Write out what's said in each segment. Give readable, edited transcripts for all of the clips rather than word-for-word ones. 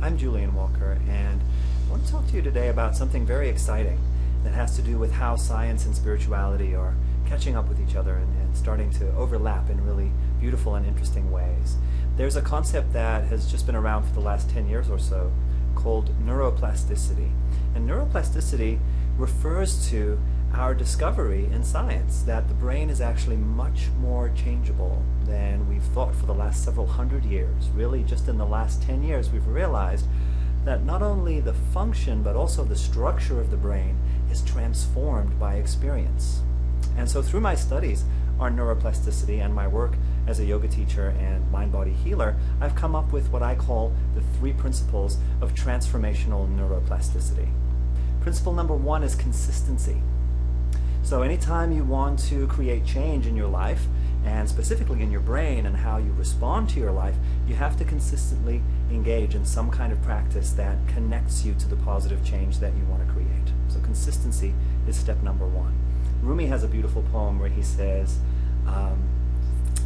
I'm Julian Walker, and I want to talk to you today about something very exciting that has to do with how science and spirituality are catching up with each other and starting to overlap in really beautiful and interesting ways. There's a concept that has just been around for the last 10 years or so called neuroplasticity. And neuroplasticity refers to our discovery in science that the brain is actually much more changeable than we've thought for the last several hundred years. Really, just in the last 10 years, we've realized that not only the function but also the structure of the brain is transformed by experience. And so through my studies on neuroplasticity and my work as a yoga teacher and mind-body healer, I've come up with what I call the 3 principles of transformational neuroplasticity. Principle number 1 is consistency. So anytime you want to create change in your life, and specifically in your brain and how you respond to your life, you have to consistently engage in some kind of practice that connects you to the positive change that you want to create. So consistency is step number 1. Rumi has a beautiful poem where he says,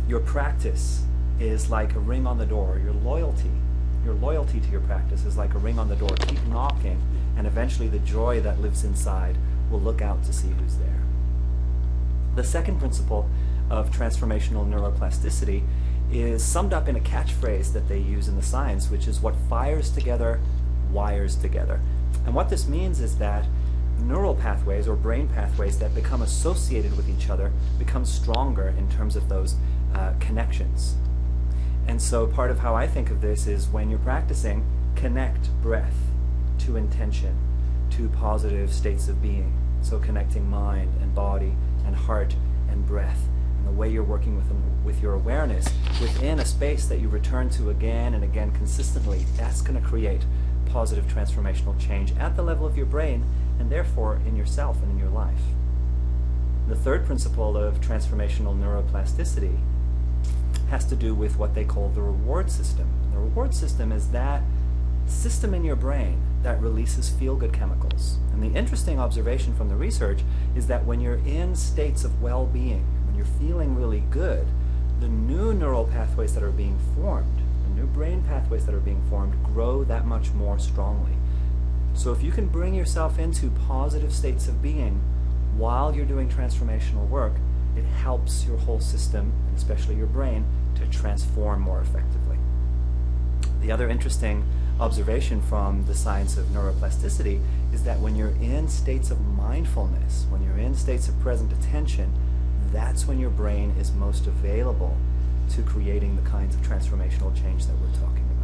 your practice is like a ring on the door. Your loyalty to your practice is like a ring on the door. Keep knocking, and eventually the joy that lives inside will look out to see who's there. The second principle of transformational neuroplasticity is summed up in a catchphrase that they use in the science, which is what fires together, wires together. And what this means is that neural pathways or brain pathways that become associated with each other become stronger in terms of those connections. And so part of how I think of this is when you're practicing, connect breath to intention, to positive states of being. So connecting mind and body and heart and breath, and the way you're working with your awareness within a space that you return to again and again consistently, that's going to create positive transformational change at the level of your brain and therefore in yourself and in your life. The third principle of transformational neuroplasticity has to do with what they call the reward system. The reward system is that system in your brain that releases feel-good chemicals. And the interesting observation from the research is that when you're in states of well-being, when you're feeling really good, the new neural pathways that are being formed, the new brain pathways that are being formed, grow that much more strongly. So if you can bring yourself into positive states of being while you're doing transformational work, it helps your whole system, and especially your brain, to transform more effectively. The other interesting observation from the science of neuroplasticity is that when you're in states of mindfulness, when you're in states of present attention, that's when your brain is most available to creating the kinds of transformational change that we're talking about.